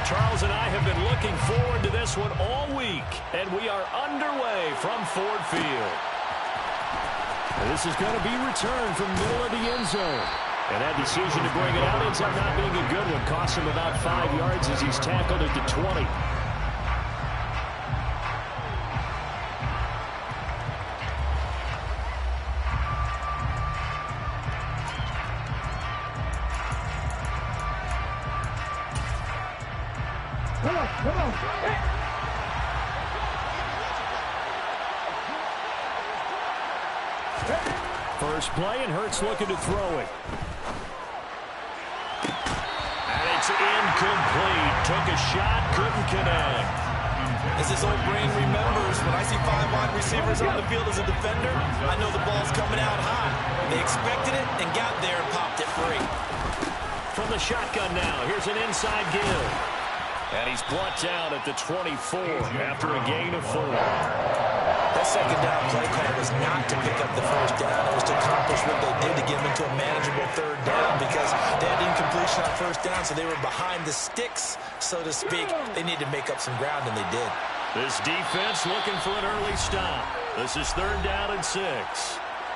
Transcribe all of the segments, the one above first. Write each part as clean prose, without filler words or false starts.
Charles and I have been looking forward to this one all week, and we are underway from Ford Field. This is going to be returned from middle of the end zone. And that decision to bring it out ends up not being a good one. Costs him about 5 yards as he's tackled at the 20. First play, and Hurts looking to throw it. And it's incomplete. Took a shot, couldn't connect. As his old brain remembers, when I see 5 wide receivers on the field as a defender, I know the ball's coming out high. They expected it and got there and popped it free. From the shotgun now, here's an inside give. And he's brought down at the 24 after a gain of 4. That second down play call was not to pick up the first down. It was to accomplish what they did to get them into a manageable third down because they had incompletion on first down, so they were behind the sticks, so to speak. They needed to make up some ground, and they did. This defense looking for an early stop. This is 3rd down and 6.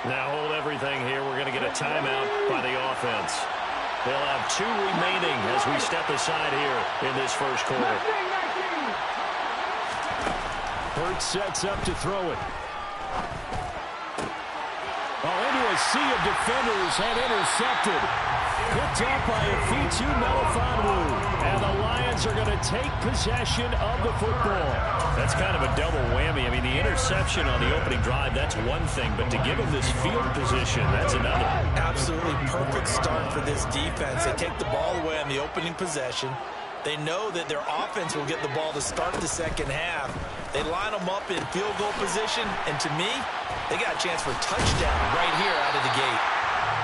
Now hold everything here. We're going to get a timeout by the offense. They'll have 2 remaining as we step aside here in this first quarter. Hurts sets up to throw it. Into a sea of defenders and intercepted. Picked up by Afitu Melifonwu. And the Lions are going to take possession of the football. That's kind of a double whammy. I mean, the interception on the opening drive, that's one thing. But to give them this field position, that's another. Absolutely perfect start for this defense. They take the ball away on the opening possession. They know that their offense will get the ball to start the second half. They line them up in field goal position, and to me, they got a chance for a touchdown right here out of the gate.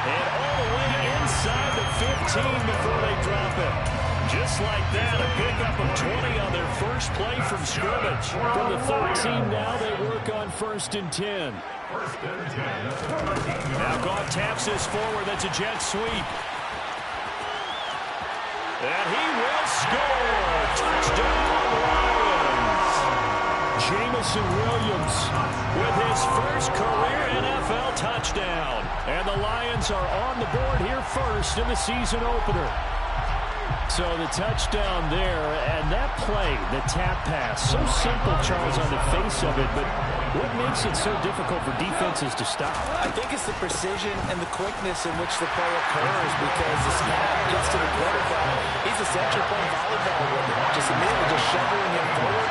And all the way inside the 15 before they drop it. Just like that, a pickup of 20 on their first play from scrimmage. From the 13 now, they work on 1st and 10. Now Goff taps this forward. That's a jet sweep. And he will score. Touchdown, Lions. Jameson Williams with his first career NFL touchdown. And the Lions are on the board here first in the season opener. So the touchdown there, and that play, the tap pass, so simple, Charles, on the face of it, but what makes it so difficult for defenses to stop? I think it's the precision and the quickness in which the play occurs because the snap gets to the quarterback. He's essentially playing volleyball with it, just immediately just shoveling him forward.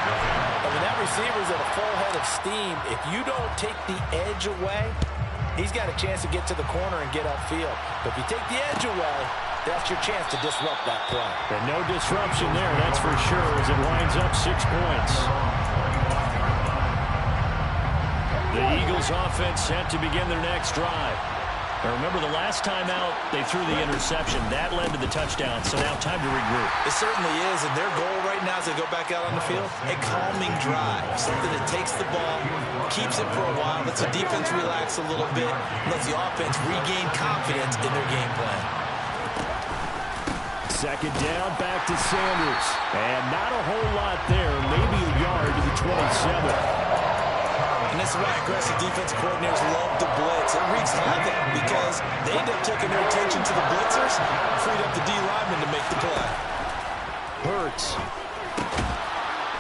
And when that receiver's at a full head of steam, if you don't take the edge away, he's got a chance to get to the corner and get upfield. But if you take the edge away, that's your chance to disrupt that play. And no disruption there, that's for sure, as it winds up 6 points. The Eagles offense set to begin their next drive. Now remember, the last time out, they threw the interception. That led to the touchdown, so now time to regroup. It certainly is, and their goal right now as they go back out on the field, a calming drive. Something that takes the ball, keeps it for a while, lets the defense relax a little bit, lets the offense regain confidence in their game plan. 2nd down, back to Sanders. And not a whole lot there, maybe a yard to the 27. And this is why aggressive defense coordinators love to blitz. It wreaks havoc because they end up taking their attention to the blitzers, freed up the D lineman to make the play. Hurts.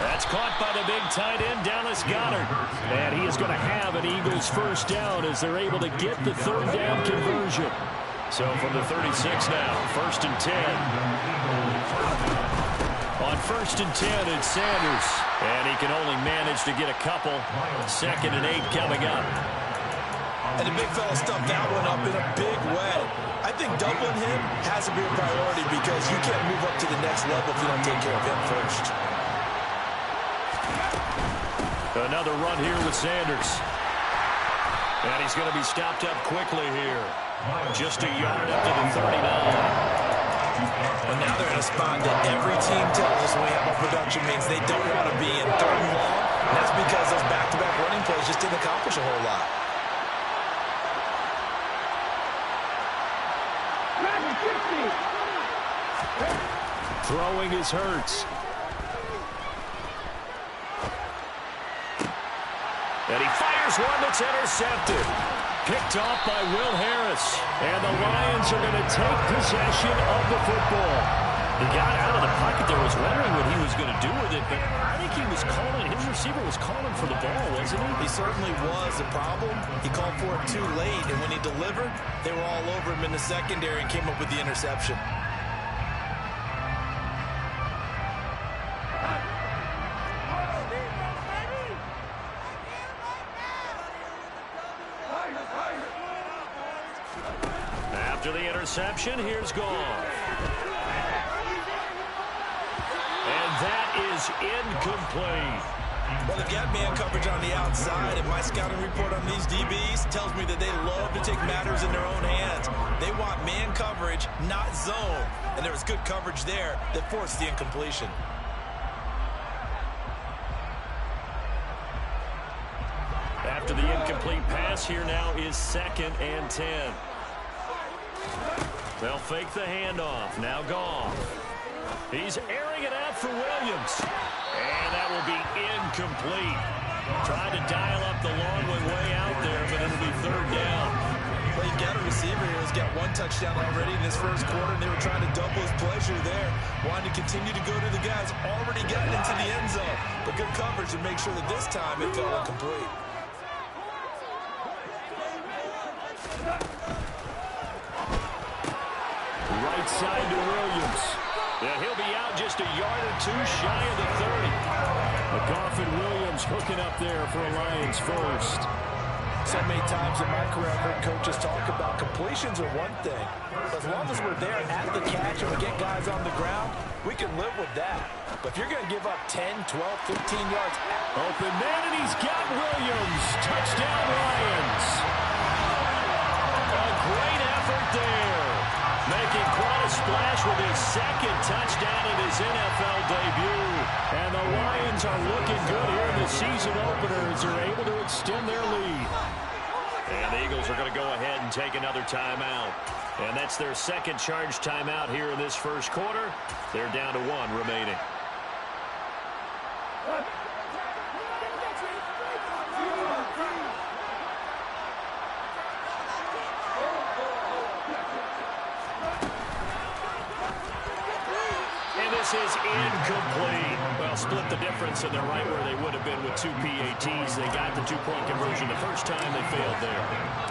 That's caught by the big tight end, Dallas Goedert. And he is going to have an Eagles first down as they're able to get the 3rd down conversion. So from the 36 now, 1st and 10. On 1st and 10, it's Sanders. And he can only manage to get a couple. 2nd and 8 coming up. And the big fella stuffed that one up in a big way. I think doubling him has to be a priority because you can't move up to the next level if you don't take care of him first. Another run here with Sanders. And he's going to be stopped up quickly here. Just a yard up to the 39. Well, now they're in a spot that every team tells us when we have a production means they don't want to be in 3rd and long. And that's because those back-to-back running plays just didn't accomplish a whole lot. Throwing is Hurts. And he fires one that's intercepted. Picked off by Will Harris. And the Lions are going to take possession of the football. He got out of the pocket there, was wondering what he was going to do with it, but I think he was calling, his receiver was calling for the ball, wasn't he? He certainly was. The problem, he called for it too late, and when he delivered, they were all over him in the secondary and came up with the interception. After the interception, here's Goff. And that is incomplete. Well, they've got man coverage on the outside, and my scouting report on these DBs tells me that they love to take matters in their own hands. They want man coverage, not zone. And there was good coverage there that forced the incompletion. After the incomplete pass, here now is 2nd and 10. They'll fake the handoff. Now Goff. He's airing it out for Williams. And that will be incomplete. Trying to dial up the long way out there, but it'll be 3rd down. Well, you've got a receiver here who's got 1 touchdown already in this first quarter, and they were trying to double his pleasure there. Wanting to continue to go to the guys already gotten into the end zone. But good coverage to make sure that this time it fell incomplete. Right side to Williams. Yeah, he'll be out just a yard or 2 shy of the 30. Goff and Williams hooking up there for a Lions first. So many times in my career I've heard coaches talk about completions are one thing. As long as we're there at the catch and we get guys on the ground, we can live with that. But if you're going to give up 10, 12, 15 yards. Open man, and he's got Williams. Touchdown Lions. A great effort there. Making quite a splash with his 2nd touchdown in his NFL debut. And the Lions are looking good here in the season opener as they're able to extend their lead. And the Eagles are going to go ahead and take another timeout. And that's their 2nd charge timeout here in this first quarter. They're down to 1 remaining. This is incomplete. Well, split the difference, and they're right where they would have been with 2 PATs. They got the 2-point conversion the first time. They failed there.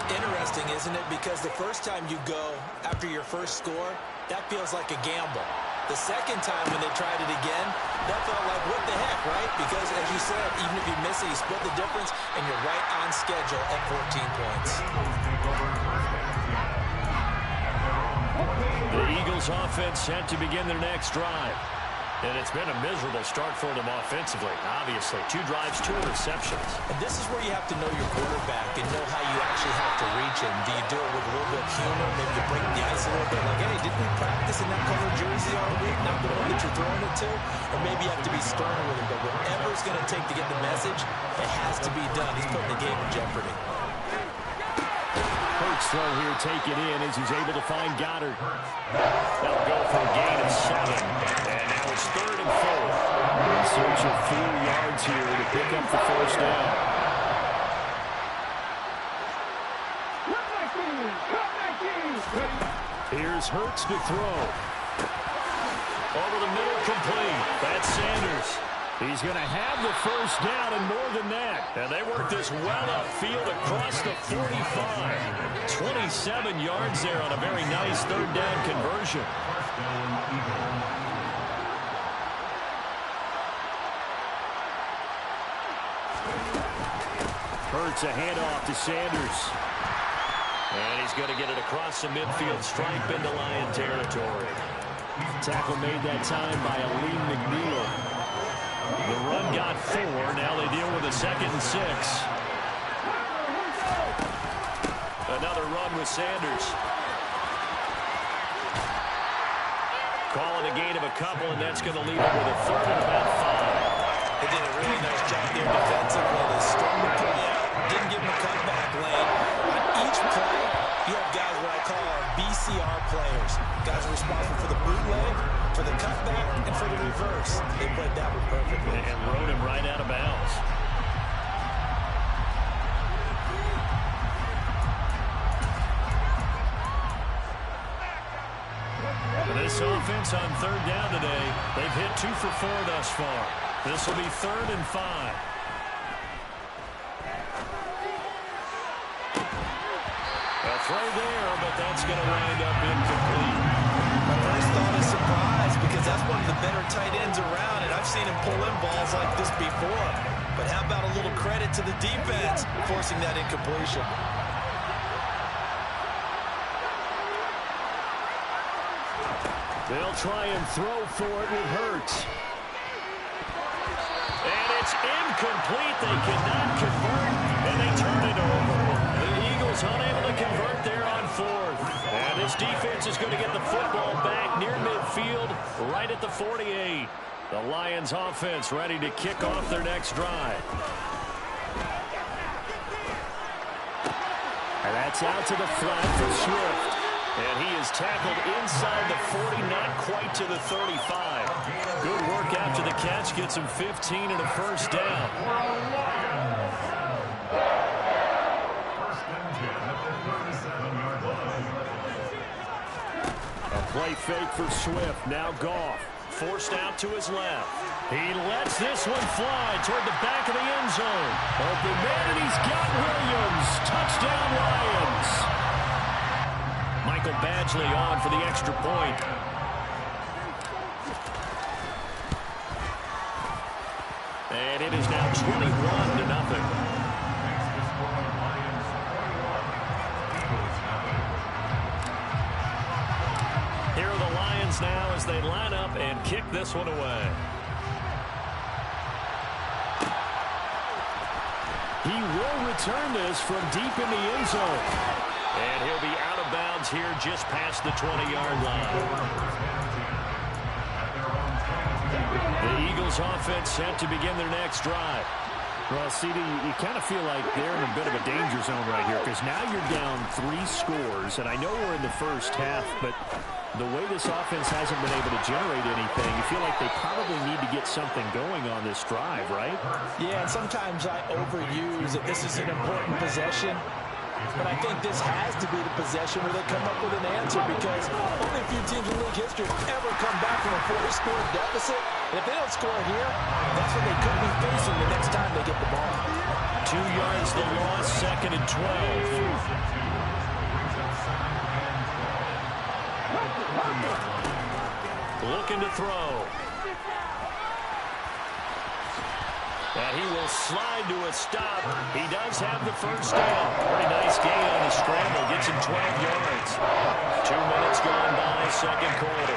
Interesting, isn't it? Because the first time you go after your first score, that feels like a gamble. The second time when they tried it again, that felt like, what the heck, right? Because, as you said, even if you miss it, you split the difference, and you're right on schedule at 14 points. The Eagles offense set to begin their next drive. And it's been a miserable start for them offensively, obviously. 2 drives, 2 interceptions. And this is where you have to know your quarterback and know how you actually have to reach him. Do you do it with a little bit of humor? Maybe you break the ice a little bit, like, hey, didn't we practice in that color jersey all week? Not the one that you're throwing it to? Or maybe you have to be sterner with him. But whatever it's going to take to get the message, it has to be done. He's putting the game in jeopardy. Hurts throw here, take it in as he's able to find Goddard. They'll go for a gain of 7. And now it's 3rd and 4. In search of 4 yards here to pick up the first down. Here's Hurts to throw. Over the middle, complete. That's Sanders. He's going to have the first down and more than that. And they work this well upfield across the 45. 27 yards there on a very nice 3rd down conversion. Hurts a handoff to Sanders. And he's going to get it across the midfield stripe into Lion territory. Tackle made that time by Aleem McNeil. The run got 4. Now they deal with a 2nd and 6. Another run with Sanders. Calling a gain of a couple, and that's going to leave it with a 3rd and about 5. They did a really nice job there defensively. They stormed the play out. Didn't give him a cutback lane. On each play, you have guys what I call our BCR players. Guys are responsible for the bootleg, for the cutback, and for the reverse. They played that one perfectly. And rode him right out of bounds. this offense on third down today. They've hit 2 for 4 thus far. This will be 3rd and 5. A throw there, but that's going to wind up incomplete. My first thought is surprise because that's one of the better tight ends around, and I've seen him pull in balls like this before. But how about a little credit to the defense forcing that incompletion? They'll try and throw for it with Hurts. And it's incomplete. They cannot convert, and they turn it over. The Eagles unable to convert there on 4th. And this defense is going to get the football back near midfield, right at the 48. The Lions offense ready to kick off their next drive. And that's out to the flat for Swift. And he is tackled inside the 40, not quite to the 35. Good work after the catch. Gets him 15 and a first down. A play fake for Swift. Now Goff. Forced out to his left. He lets this one fly toward the back of the end zone. Open man, and he's got Williams. Touchdown, Lions. Michael Badgley on for the extra point. And it is now 21-0. Here are the Lions now as they line up and kick this one away. He will return this from deep in the end zone. And he'll be out of bounds here just past the 20-yard line. The Eagles offense set to begin their next drive. Well, CD, you kind of feel like they're in a bit of a danger zone right here because now you're down 3 scores, and I know we're in the first half, but the way this offense hasn't been able to generate anything, you feel like they probably need to get something going on this drive, right? Yeah, and sometimes I overuse that this is an important possession. But I think this has to be the possession where they come up with an answer because only a few teams in league history have ever come back from a 4-score deficit. And if they don't score here, that's what they could be facing the next time they get the ball. 2 yards the loss, 2nd and 12. Looking to throw. And he will slide to a stop. He does have the first down. Pretty nice gain on the scramble. Gets him 12 yards. 2 minutes gone by, second quarter.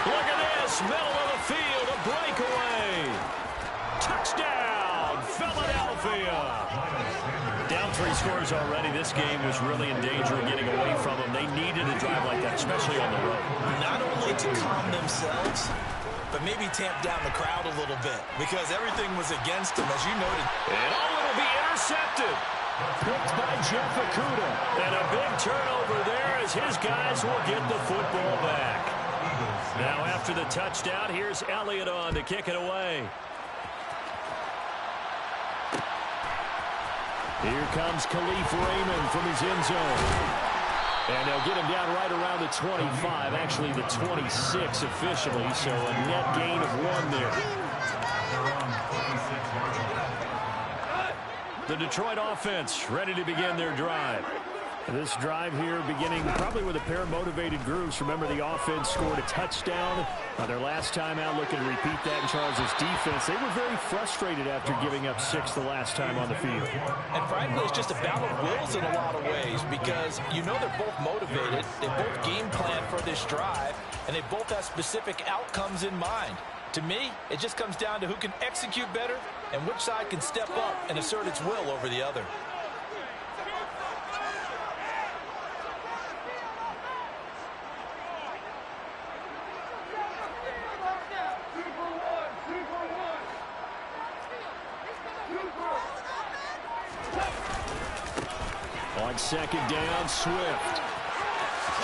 Look at this. Middle of the field. A breakaway. Touchdown, Philadelphia. Down 3 scores already. This game was really in danger of getting away from them. They needed a drive like that, especially on the road. Not only to calm themselves, but maybe tamp down the crowd a little bit because everything was against them, as you noted. And it'll be intercepted. Picked by Jeff Okudah. And a big turnover there as his guys will get the football back. Now after the touchdown, here's Elliott on to kick it away. Here comes Khalif Raymond from his end zone. And they'll get him down right around the 25, actually the 26 officially, so a net gain of 1 there. The Detroit offense ready to begin their drive. This drive here beginning probably with a pair of motivated groups. Remember, the offense scored a touchdown. Their last time out, looking to repeat that in Charles' defense. They were very frustrated after giving up 6 the last time on the field. And frankly, it's just a battle of wills in a lot of ways because you know they're both motivated. They both game plan for this drive, and they both have specific outcomes in mind. To me, it just comes down to who can execute better and which side can step up and assert its will over the other. On second down, Swift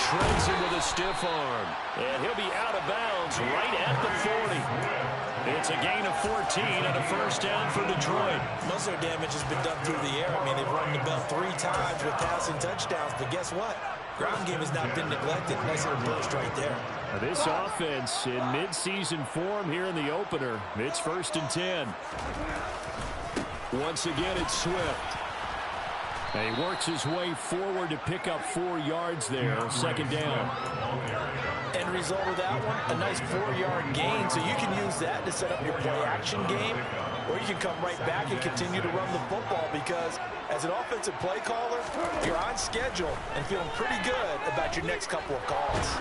trades him with a stiff arm. And he'll be out of bounds right at the 40. It's a gain of 14 and a first down for Detroit. Most of their damage has been done through the air. I mean, they've run the ball 3 times with passing touchdowns, but guess what? Ground game has not been neglected. Nice little burst right there. This offense in midseason form here in the opener. It's 1st and 10. Once again, it's Swift. And he works his way forward to pick up 4 yards there. 2nd down. End result of that one, a nice 4-yard gain. So you can use that to set up your play-action game, or you can come right back and continue to run the football because as an offensive play caller, you're on schedule and feeling pretty good about your next couple of calls.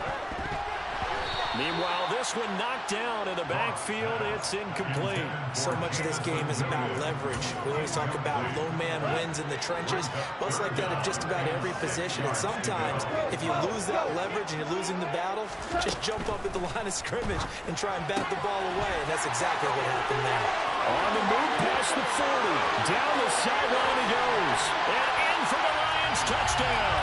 Meanwhile, this one knocked down in the backfield. It's incomplete. So much of this game is about leverage. We always talk about low man wins in the trenches. Well, it's like that at just about every position. And sometimes, if you lose that leverage and you're losing the battle, just jump up at the line of scrimmage and try and bat the ball away. And that's exactly what happened there. On the move past the 40. Down the sideline he goes. And in for the Lions touchdown.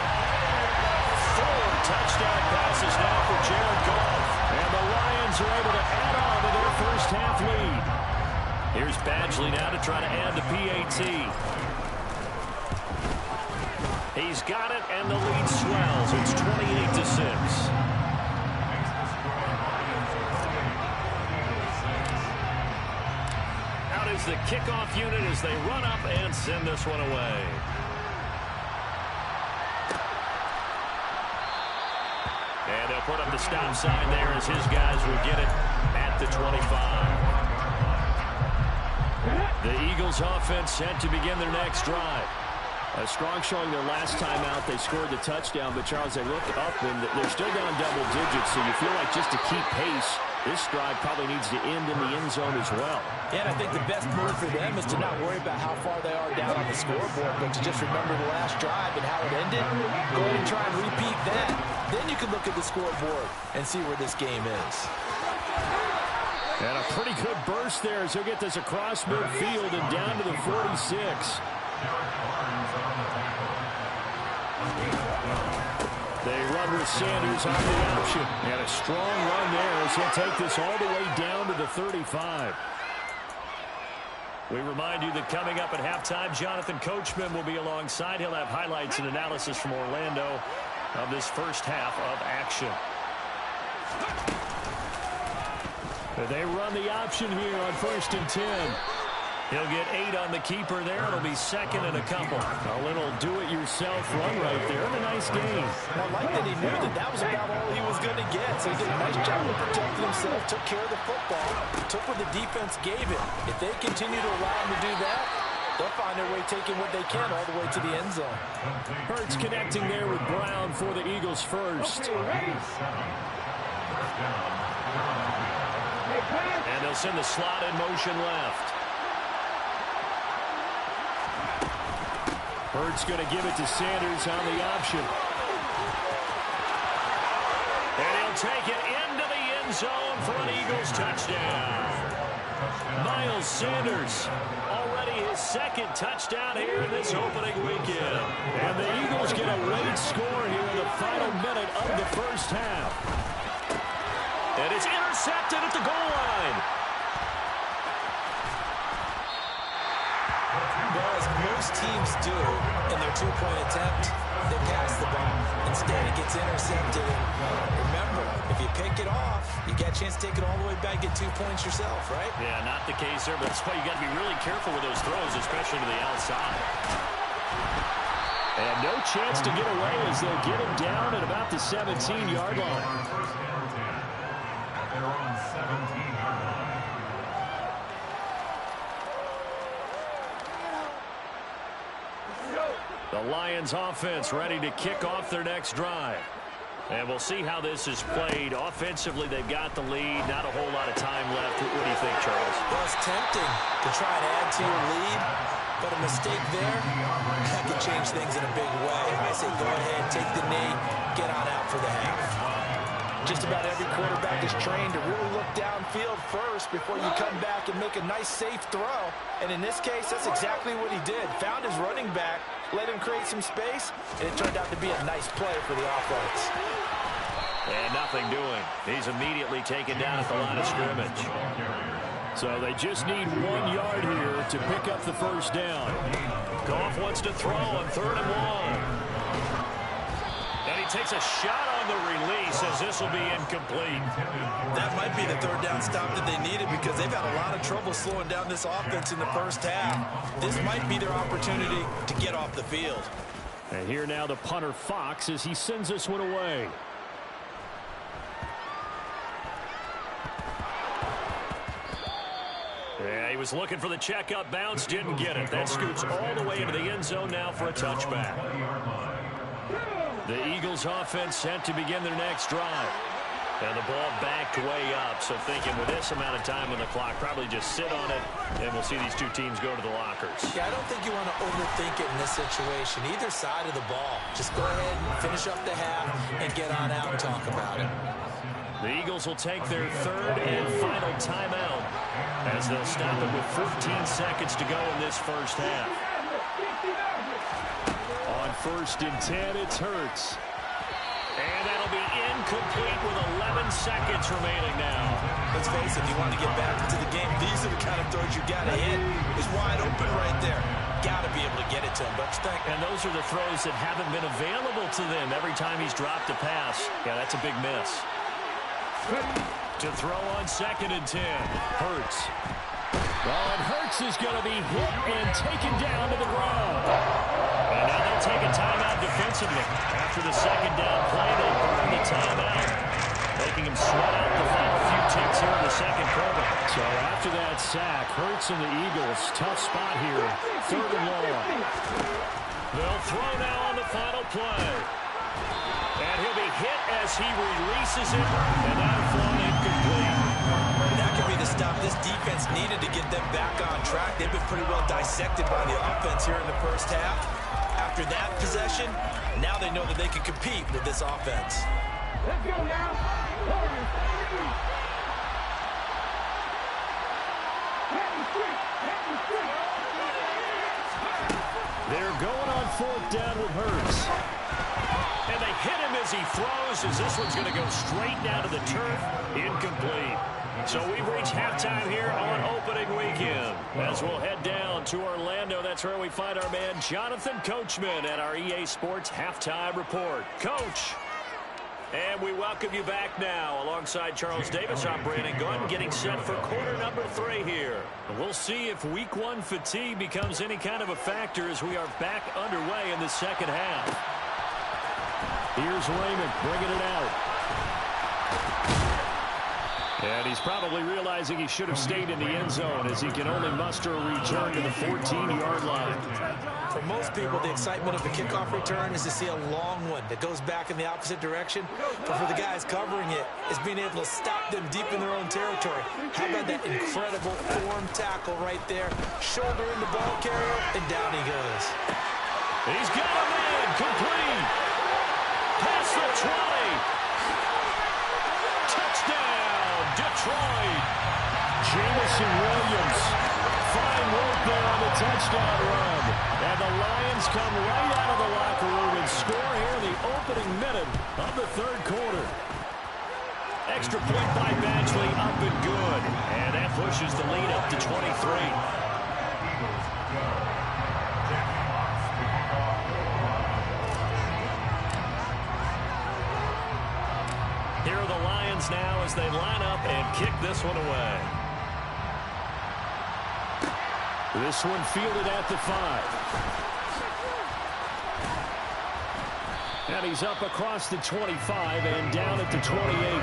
4 touchdown passes now for Jared Goff. And the Lions are able to add on to their first half lead. Here's Badgley now to try to add the PAT. He's got it, and the lead swells. It's 28-6. Out is the kickoff unit as they run up and send this one away. And they'll put up the stop sign there as his guys will get it at the 25. The Eagles offense set to begin their next drive. A strong showing their last time out. They scored the touchdown, but Charles, they look up and they're still down double digits, so you feel like just to keep pace, this drive probably needs to end in the end zone as well. Yeah, and I think the best move for them is to not worry about how far they are down on the scoreboard, but to just remember the last drive and how it ended. Go ahead and try and repeat that. Then you can look at the scoreboard and see where this game is. And a pretty good burst there as he'll get this across midfield and down to the 46. They run with Sanders on the option. And a strong run there as he'll take this all the way down to the 35. We remind you that coming up at halftime, Jonathan Coachman will be alongside. He'll have highlights and analysis from Orlando of this first half of action. They run the option here on 1st and 10. He'll get 8 on the keeper there. It'll be 2nd and a couple. A little do-it-yourself run right there. And a nice game. I like that he knew that that was about all he was going to get. So he did a nice job of protecting himself, took care of the football, took what the defense gave him. If they continue to allow him to do that, they'll find their way taking what they can all the way to the end zone. Hurts connecting there with Brown for the Eagles first. And they'll send the slot in motion left. Hurts going to give it to Sanders on the option. And he'll take it into the end zone for an Eagles touchdown. Miles Sanders, already his 2nd touchdown here in this opening weekend. And the Eagles get a late score here in the final minute of the first half. And it's intercepted at the goal line. Well, as most teams do in their 2-point attempt, they pass the ball. Instead, it gets intercepted. And remember, if you pick it off, you get a chance to take it all the way back, get 2 points yourself, right? Yeah, not the case there, but that's why you got to be really careful with those throws, especially to the outside. And no chance to get away as they'll get him down at about the 17-yard line. Their own 17-yard line. The Lions offense ready to kick off their next drive. And we'll see how this is played. Offensively, they've got the lead. Not a whole lot of time left. What do you think, Charles? Well, it's tempting to try and add to your lead, but a mistake there, that could change things in a big way. I say go ahead, take the knee, get on out for the half. Just about every quarterback is trained to really look downfield first before you come back and make a nice, safe throw. And in this case, that's exactly what he did. Found his running back, let him create some space, and it turned out to be a nice play for the offense. And nothing doing. He's immediately taken down at the line of scrimmage. So they just need 1 yard here to pick up the first down. Goff wants to throw on 3rd and 1. And he takes a shot on the release as this will be incomplete. That might be the 3rd down stop that they needed because they've had a lot of trouble slowing down this offense in the first half. This might be their opportunity to get off the field. And here now the punter Fox as he sends this one away. Yeah, he was looking for the checkup bounce, didn't get it. That scoots all the way into the end zone now for a touchback. The Eagles offense set to begin their next drive. And the ball backed way up, so thinking with this amount of time on the clock, probably just sit on it, and we'll see these two teams go to the lockers. Yeah, I don't think you want to overthink it in this situation. Either side of the ball. Just go ahead and finish up the half and get on out and talk about it. The Eagles will take their 3rd and final timeout as they'll stop it with 14 seconds to go in this first half. On 1st and 10, it's Hurts. And that'll be incomplete with 11 seconds remaining now. Let's face it, you want to get back into the game. These are the kind of throws you got to hit. He's wide open right there. Got to be able to get it to him, don't you think? And those are the throws that haven't been available to them every time he's dropped a pass. Yeah, that's a big miss. To throw on 2nd and 10, Hurts. Oh, and Hurts is going to be hit and taken down to the ground. And now they'll take a timeout defensively. After the 2nd down play, they'll burn the timeout, making him sweat out the final few ticks here in the 2nd quarter. So after that sack, Hurts and the Eagles, tough spot here, 3rd and long. They'll throw now on the final play. And he'll be hit as he releases it, and that'll fall incomplete. That could be the stop this defense needed to get them back on track. They've been pretty well dissected by the offense here in the first half. After that possession, now they know that they can compete with this offense. Let's go now. They're going on 4th down with Hurts. And they hit him as he throws, as this one's going to go straight down to the turf. Incomplete. So we've reached halftime here on opening weekend. As we'll head down to Orlando, that's where we find our man Jonathan Coachman at our EA Sports Halftime Report. Coach. And we welcome you back now. Alongside Charles Davis, I'm Brandon Gunn, getting set for quarter number 3 here. We'll see if week 1 fatigue becomes any kind of a factor as we are back underway in the second half. Here's Raymond bringing it out. And he's probably realizing he should have stayed in the end zone as he can only muster a return to the 14-yard line. For most people, the excitement of the kickoff return is to see a long one that goes back in the opposite direction. But for the guys covering it, is being able to stop them deep in their own territory. How about that incredible form tackle right there? Shoulder in the ball carrier, and down he goes. He's got a man complete. Past the 20. Touchdown, Detroit. Jameson Williams. Fine work there on the touchdown run. And the Lions come right out of the locker room and score here in the opening minute of the 3rd quarter. Extra point by Badgley, up and good. And that pushes the lead up to 23. Here are the Lions now as they line up and kick this one away. This one fielded at the 5. And he's up across the 25 and down at the 28.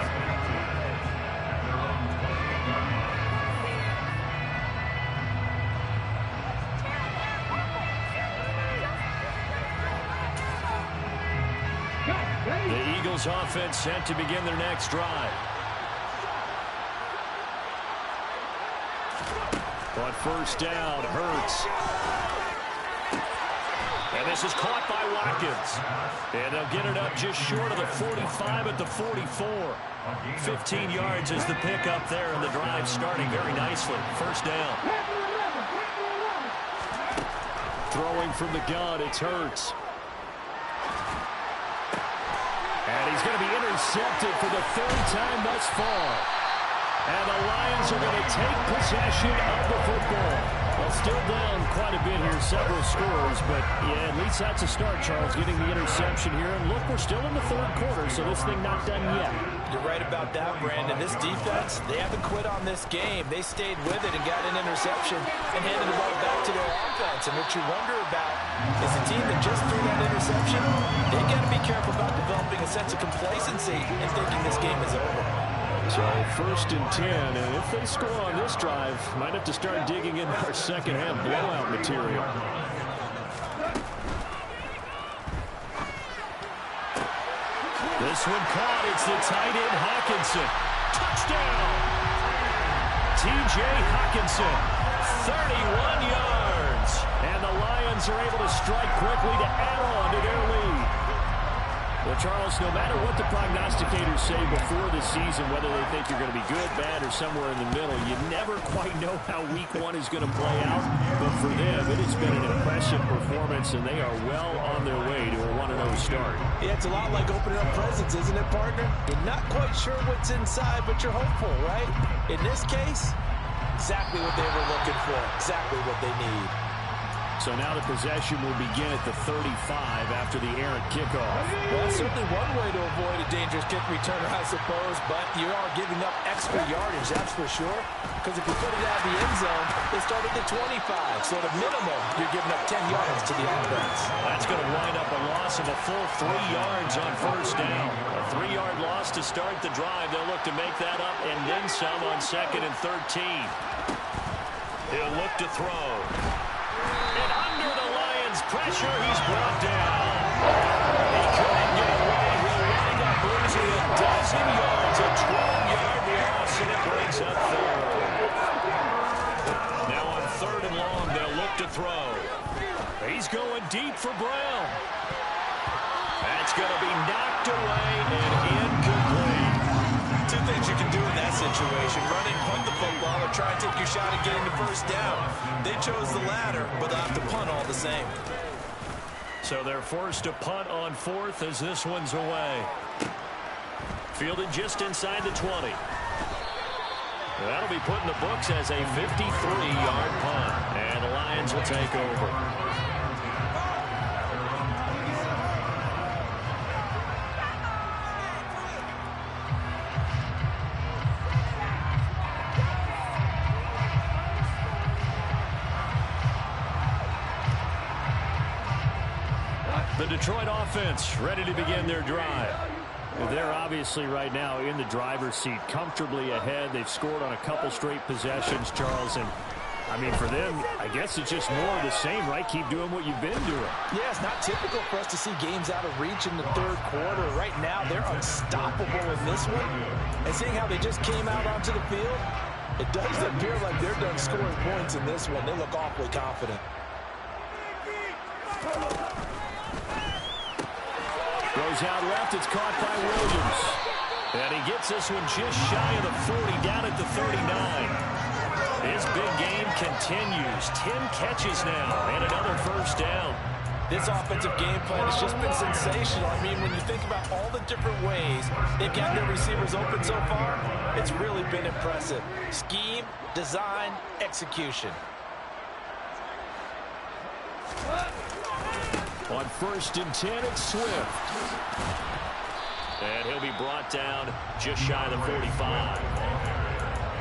The Eagles offense set to begin their next drive. On 1st down, Hurts. And this is caught by Watkins. And they'll get it up just short of the 45 at the 44. 15 yards is the pickup there, and the drive starting very nicely. 1st down. Throwing from the gun, it's Hurts. And he's going to be intercepted for the 3rd time thus far. And the Lions are going to take possession of the football. Well, still down quite a bit here, several scores, but yeah, at least that's a start, Charles, getting the interception here. And look, we're still in the third quarter, so this thing not done yet. You're right about that, Brandon. This defense, they haven't quit on this game. They stayed with it and got an interception and handed the ball back to their offense. And what you wonder about is a team that just threw that interception, they got to be careful about developing a sense of complacency and thinking this game is over. So 1st and 10, and if they score on this drive, might have to start digging in our second half blowout material. This one caught. It's the tight end Hockenson. Touchdown! T.J. Hockenson, 31 yards. And the Lions are able to strike quickly to add on to their lead. Well, Charles, no matter what the prognosticators say before the season, whether they think you're going to be good, bad, or somewhere in the middle, you never quite know how week one is going to play out. But for them, it has been an impressive performance, and they are well on their way to a 1-0 start. Yeah, it's a lot like opening up presents, isn't it, partner? You're not quite sure what's inside, but you're hopeful, right? In this case, exactly what they were looking for, exactly what they need. So now the possession will begin at the 35 after the errant kickoff. Well, that's certainly one way to avoid a dangerous kick returner, I suppose, but you are giving up extra yardage, that's for sure. Because if you put it out of the end zone, they start at the 25. So at a minimum, you're giving up 10 yards to the offense. That's going to wind up a loss of a full 3 yards on 1st down. A 3-yard loss to start the drive. They'll look to make that up and then some on 2nd and 13. He'll look to throw. And under the Lions' pressure, he's brought down. He couldn't get away. He'll wind up losing a dozen yards, a 12-yard loss, and it brings up 3rd. Now on 3rd and long, they'll look to throw. He's going deep for Brown. That's going to be knocked away and incomplete. Two things you can do in that situation: run and punt the football, or try and take your shot at getting the 1st down. They chose the latter, but they'll have to punt all the same. So they're forced to punt on 4th as this one's away. Fielded just inside the 20. That'll be put in the books as a 53-yard punt, and the Lions will take over. The Detroit offense ready to begin their drive. They're obviously right now in the driver's seat, comfortably ahead. They've scored on a couple straight possessions, Charles. And, I mean, for them, I guess it's just more of the same, right? Keep doing what you've been doing. Yeah, it's not typical for us to see games out of reach in the 3rd quarter. Right now, they're unstoppable in this one. And seeing how they just came out onto the field, it does appear like they're done scoring points in this one. They look awfully confident. Goes out left. It's caught by Williams. And he gets this one just shy of the 40, down at the 39. His big game continues. 10 catches now and another 1st down. This offensive game plan has just been sensational. I mean, when you think about all the different ways they've got their receivers open so far, it's really been impressive. Scheme, design, execution. On 1st and 10, it's Swift. And he'll be brought down just shy of the 45.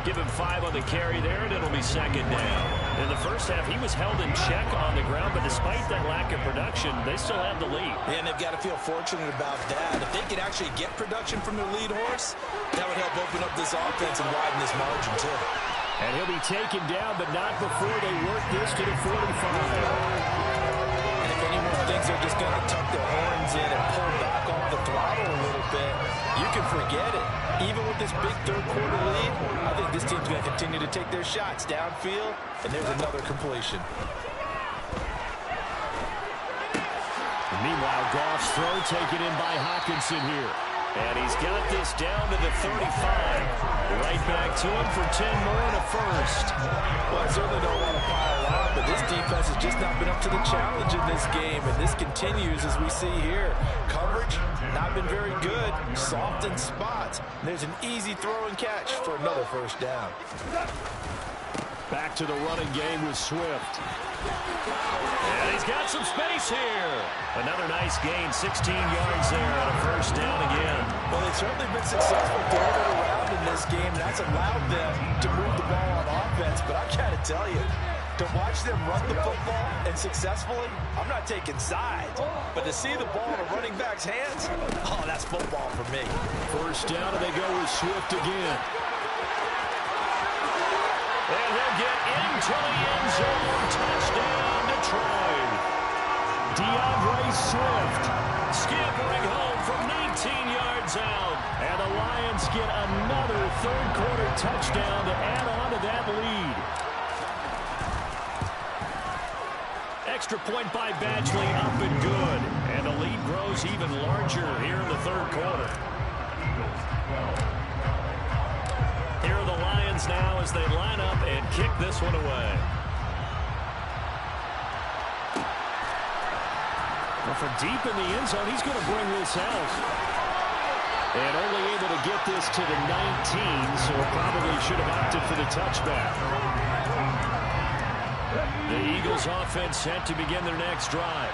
Give him 5 on the carry there, and it'll be 2nd down. In the first half, he was held in check on the ground, but despite that lack of production, they still have the lead. And they've got to feel fortunate about that. If they could actually get production from their lead horse, that would help open up this offense and widen this margin, too. And he'll be taken down, but not before they work this to the 45. Thinks they're just going to tuck their horns in and pull back off the throttle a little bit, you can forget it. Even with this big 3rd quarter lead, I think this team's going to continue to take their shots downfield, and there's another completion. Meanwhile, Goff's throw taken in by Hockenson here. And he's got this down to the 35. Right back to him for 10 more and a 1st. Well, I certainly don't want to pile on, but This defense has just not been up to the challenge in this game, and this continues as we see here. Coverage, not been very good. Soft in spots. There's an easy throw and catch for another first down. Back to the running game with Swift. And he's got some space here. Another nice gain, 16 yards there on a first down again. Well, they've certainly been successful throwing it around in this game. That's allowed them to move the ball on offense. But I got to tell you, to watch them run the football and successfully, I'm not taking sides. But to see the ball in a running back's hands, oh, that's football for me. First down, and they go with Swift again. And he'll get into the end zone. Touchdown, Detroit. DeAndre Swift scampering home from 19 yards out. And the Lions get another third-quarter touchdown to add on to that lead. Extra point by Badgley, up and good. And the lead grows even larger here in the third quarter. Here are the Lions now as they line up and kick this one away. Well, from deep in the end zone, he's going to bring this out. And only able to get this to the 19, so probably should have opted for the touchback. The Eagles offense set to begin their next drive.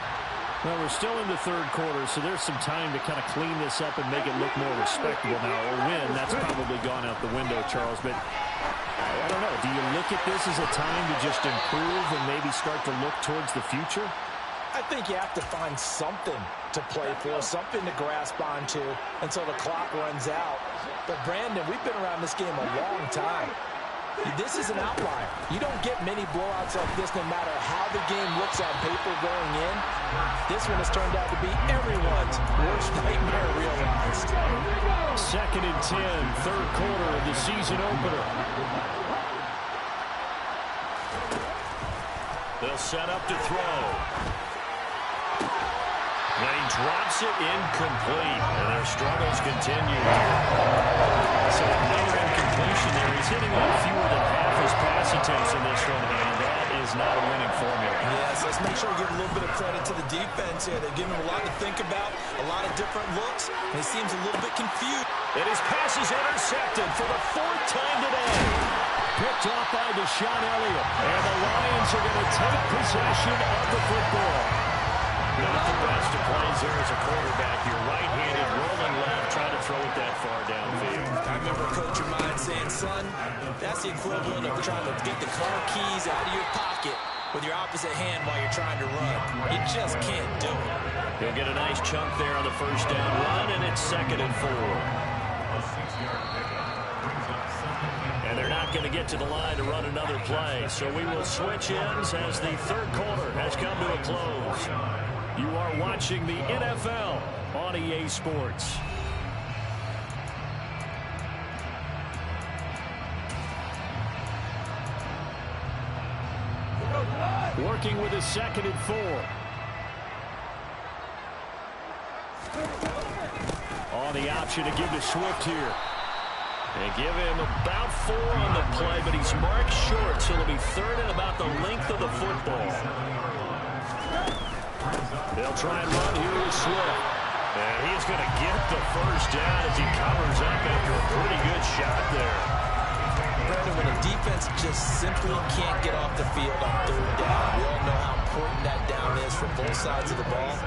Well, we're still in the third quarter, so there's some time to kind of clean this up and make it look more respectable now. A win, that's probably gone out the window, Charles. But I don't know. Do you look at this as a time to just improve and maybe start to look towards the future? I think you have to find something to play for, something to grasp onto until the clock runs out. But, Brandon, we've been around this game a long time. This is an outlier. You don't get many blowouts like this no matter how the game looks on paper going in. This one has turned out to be everyone's worst nightmare realized. 2nd and 10, third quarter of the season opener. They'll set up to throw. And he drops it incomplete, and their struggles continue. So another incompletion there. He's hitting on fewer than half his pass attempts in this one, and that is not a winning formula. Yes, let's make sure we give a little bit of credit to the defense here. They've given him a lot to think about, a lot of different looks, and he seems a little bit confused. And his pass is intercepted for the 4th time today. Picked off by Deshaun Elliott. And the Lions are going to take possession of the football. Not the best of plays there as a quarterback. You're right-handed, rolling left, trying to throw it that far downfield. I remember a coach of mine saying, son, that's the equivalent of trying to get the car keys out of your pocket with your opposite hand while you're trying to run. You just can't do it. He'll get a nice chunk there on the first down run, and it's 2nd and 4. And they're not going to get to the line to run another play. So we will switch ends as the third quarter has come to a close. You are watching the NFL on EA Sports. Working with a 2nd and 4. On the option to give to Swift here. They give him about 4 on the play, but he's marked short, so it'll be 3rd and about the length of the football. They'll try and run here with Swift. And he's going to get the first down as he covers up after a pretty good shot there. Brandon, when a defense just simply can't get off the field on 3rd down, we all know how important that down is for both sides of the ball.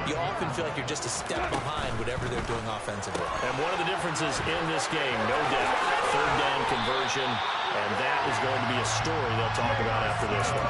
You often feel like you're just a step behind whatever they're doing offensively. And one of the differences in this game, no doubt, 3rd down conversion, and that is going to be a story they'll talk about after this one.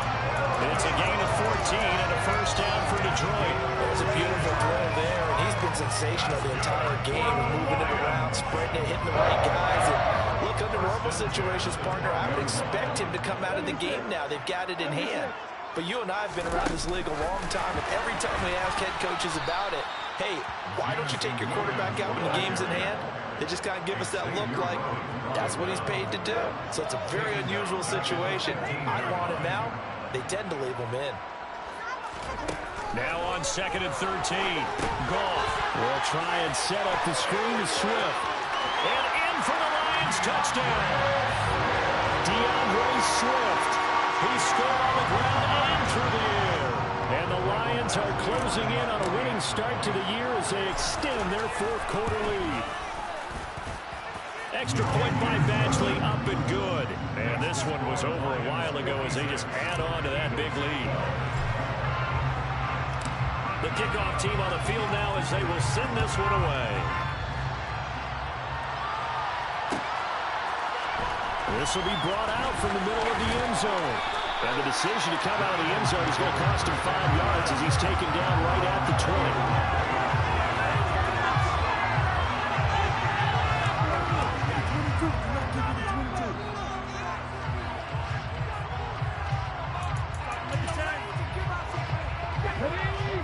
And it's a gain of 14 and a first down for Detroit. There's a beautiful throw there, and he's been sensational the entire game, moving it around, spreading it, hitting the right guys. And look, under normal situations, partner, I would expect him to come out of the game now. They've got it in hand. But you and I have been around this league a long time, and every time we ask head coaches about it, hey, why don't you take your quarterback out when the game's in hand? They just kind of give us that look like that's what he's paid to do. So it's a very unusual situation. I want him now. They tend to leave him in. Now on 2nd and 13. Goff will try and set up the screen to Swift. And in for the Lions touchdown. DeAndre Swift He scored on the ground and through the air. And the Lions are closing in on a winning start to the year as they extend their fourth quarter lead. Extra point by Badgley, up and good. And this one was over a while ago as they just add on to that big lead. The kickoff team on the field now as they will send this one away. This will be brought out from the middle of the end zone. And the decision to come out of the end zone is going to cost him 5 yards as he's taken down right at the 20.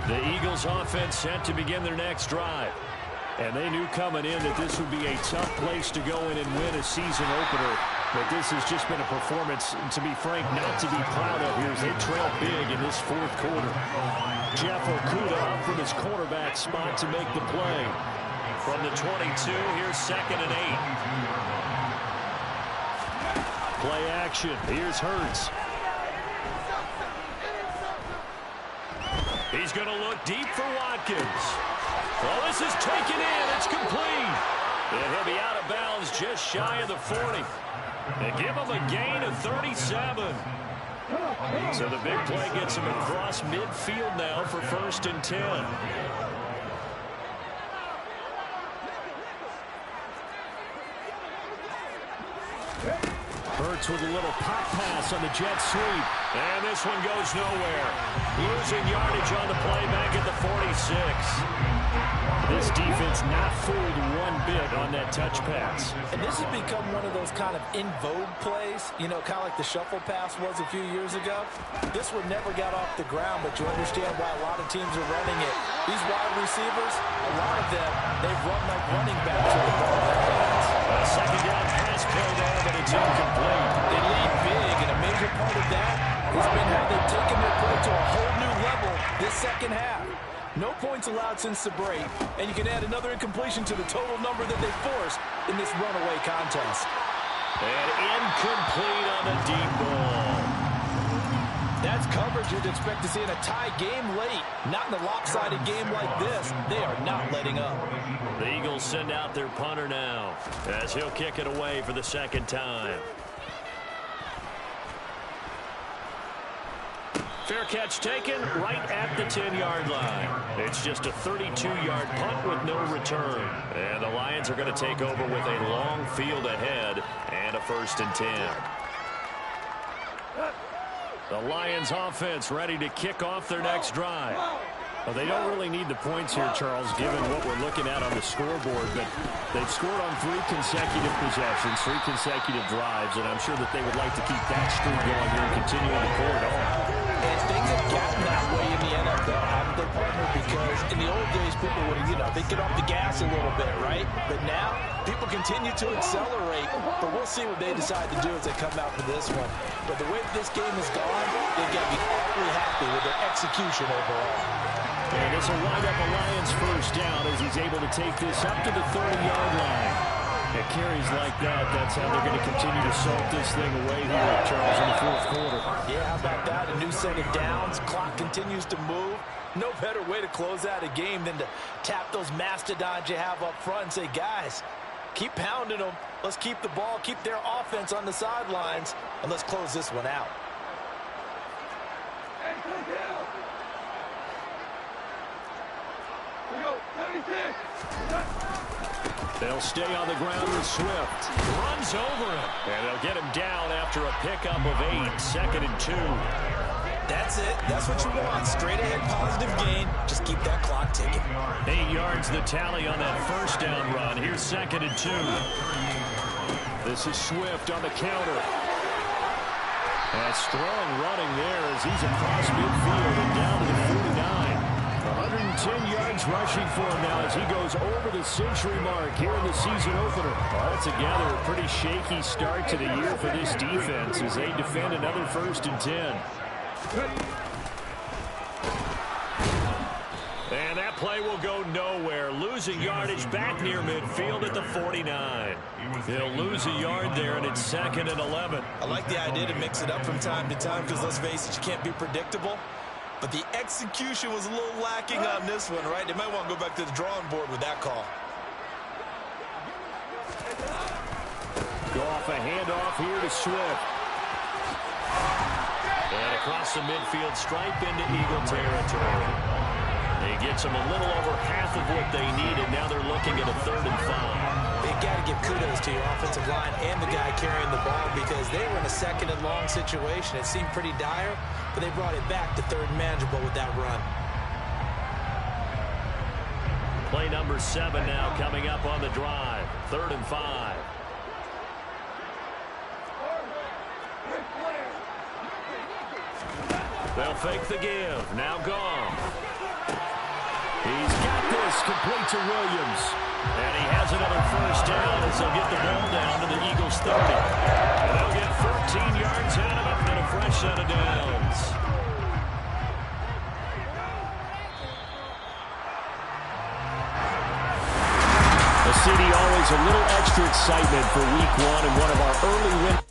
The Eagles offense set to begin their next drive. And they knew coming in that this would be a tough place to go in and win a season opener. But this has just been a performance, to be frank, not to be proud of here as they trail big in this fourth quarter. Jeff Okudah up from his quarterback spot to make the play. From the 22, here's 2nd and 8. Play action. Here's Hurts. He's going to look deep for Watkins. Well, this is taken in. It's complete. And he'll be out of bounds just shy of the 40. They give him a gain of 37. So the big play gets him across midfield now for 1st and 10. Hurts with a little pop pass on the jet sweep. And this one goes nowhere. Losing yardage on the play back at the 46. This defense not fooled one bit on that touch pass. And this has become one of those kind of in vogue plays, you know, kind of like the shuffle pass was a few years ago. This one never got off the ground, but you understand why a lot of teams are running it. These wide receivers, a lot of them, they've run like running backs with the ball in their hands. A second down pass play there, but it's incomplete. They lead big, and a major part of that has been how they've taken their play to a whole new level this second half. No points allowed since the break, and you can add another incompletion to the total number that they forced in this runaway contest. And incomplete on the deep ball. That's coverage you'd expect to see in a tie game late. Not in a lopsided game like this. They are not letting up. The Eagles send out their punter now as he'll kick it away for the second time. Fair catch taken right at the 10-yard line. It's just a 32-yard punt with no return. And the Lions are going to take over with a long field ahead and a 1st and 10. The Lions offense ready to kick off their next drive. Well, they don't really need the points here, Charles, given what we're looking at on the scoreboard. But they've scored on 3 consecutive possessions, 3 consecutive drives, and I'm sure that they would like to keep that streak going here and continue to pour it on. And things have gotten that way in the NFL, haven't they, partner? Because in the old days, people would, they'd get off the gas a little bit, right? But now, people continue to accelerate. But we'll see what they decide to do as they come out for this one. But the way that this game has gone, they've got to be awfully happy with their execution overall. And this will wind up a Lions 1st down as he's able to take this up to the 30-yard line. It carries like that. That's how they're going to continue to salt this thing away here, Charles, in the fourth quarter. Yeah, how about that? A new set of downs. Clock continues to move. No better way to close out a game than to tap those mastodons you have up front and say, guys, keep pounding them. Let's keep the ball, keep their offense on the sidelines, and let's close this one out. They'll stay on the ground with Swift. Runs over him. And they'll get him down after a pickup of 8. 2nd and 2. That's it. That's what you want. Straight ahead positive gain. Just keep that clock ticking. 8 yards the tally on that 1st down run. Here's 2nd and 2. This is Swift on the counter. And strong running there as he's across midfield and down to the 49. 110 yards rushing for him now as he goes over the century mark here in the season opener. Altogether, a pretty shaky start to the year for this defense as they defend another 1st and 10. And that play will go nowhere. Losing yardage back near midfield at the 49. They'll lose a yard there, and it's 2nd and 11. I like the idea to mix it up from time to time because, let's face it, you can't be predictable. But the execution was a little lacking on this one, right? They might want to go back to the drawing board with that call. Go off a handoff here to Swift. And across the midfield stripe into Eagle territory. It gets them a little over half of what they needed. Now they're looking at a 3rd and 5. They've got to give kudos to your offensive line and the guy carrying the ball because they were in a 2nd and long situation. It seemed pretty dire, but they brought it back to 3rd and manageable with that run. Play number 7 now coming up on the drive. 3rd and 5. They'll fake the give. Now gone. He's got this. Complete to Williams. And he has another 1st down as they'll get the ball down to the Eagles 30. And they'll get 13 yards out of it and a fresh set of downs. The city always a little extra excitement for week 1 and one of our early wins.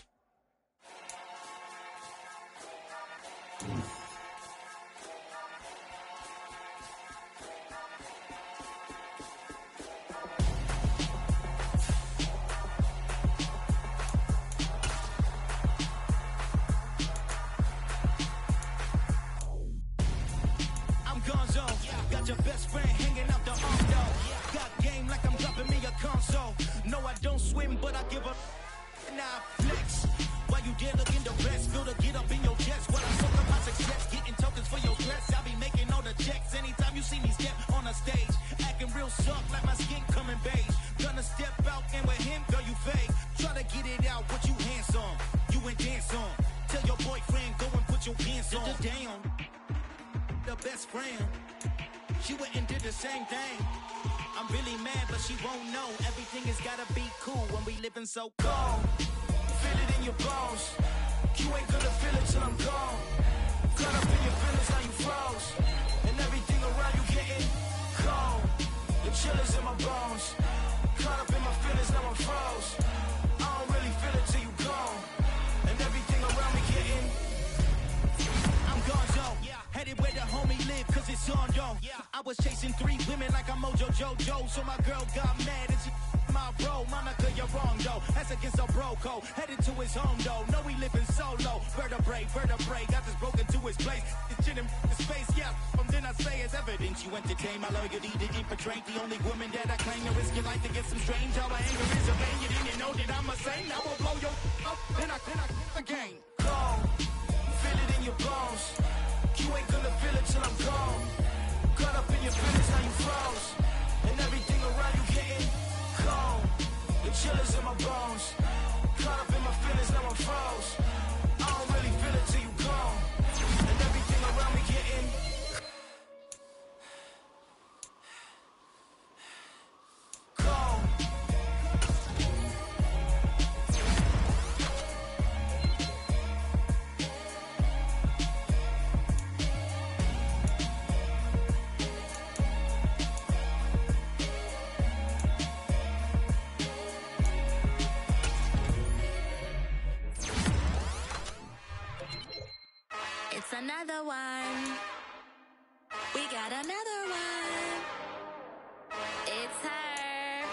Got your best friend hanging out the arm, though. Got game like I'm dropping me a console. No, I don't swim, but I give up. Now flex. While you there looking the rest, feel to get up in your chest. While I soak up my success, getting tokens for your stress. I be making all the checks anytime you see me step on a stage. Acting real soft like my skin coming beige. Gonna step out and with him, girl, you fake. Try to get it out, what you handsome. You and dance on. Tell your boyfriend, go and put your pants on. Down. The best friend. She went and did the same thing. I'm really mad, but she won't know. Everything has gotta be cool when we living so cold. Feel it in your bones. You ain't gonna feel it till I'm gone. Caught up in your feelings, how you froze. And everything around you getting cold. The chill is in my bones. Caught up in my feelings, now I'm froze. I don't really feel it till you gone. And everything around me getting I'm gone, zone. Headed where the homie live, cause it's on, yo. I was chasing 3 women like I'm Mojo Jojo. So my girl got mad and she my bro. Monica, you're wrong, though. That's against a bro code. Headed to his home, though. No, we living solo. Vertebrae. Got this broken to his place. It's chin in his face, yeah. From then I say it's evidence. You entertain my loyalty to infiltrate. The only woman that I claim to risk your life to get some strange. How my anger is a vein. You didn't know that I'm a saint. I will blow your up. Then I again. Go. Feel it in your bones. You ain't gonna feel it till I'm gone. Caught up in your feelings, how you froze. And everything around you getting cold. The chill is in my bones. Caught up in my feelings, now I'm froze. I don't really feel it till you gone. And everything around me getting cold. It's another one. We got another one. It's her.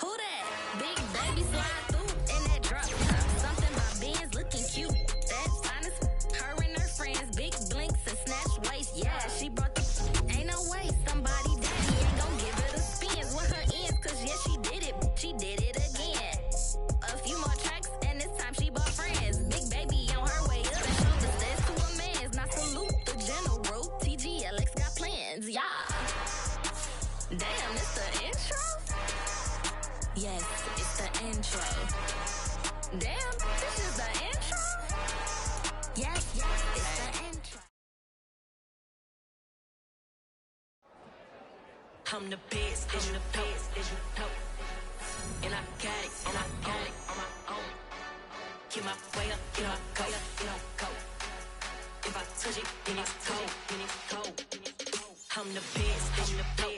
Who that? Big baby slide through in that drop top. Something about Benz looking cute. That's honest. Her and her friends, big blinks and snatch waist. Yeah, she brought the. Ain't no way somebody daddy ain't gon' give her the spins with her ends. Cause yeah, she did it. She did it again. A few more tracks and this time she bought friends. Big baby on her way up and showed the stairs to a man's. Now salute the general. TGLX got plans, yeah. Damn, it's the intro? Yes, it's the intro. Damn, this is the intro? Yes, it's the intro. I'm the best, is you know. And I got it, on my own. Get my way up, go. If I touch it, then it's cold. I'm I'm the best in the best.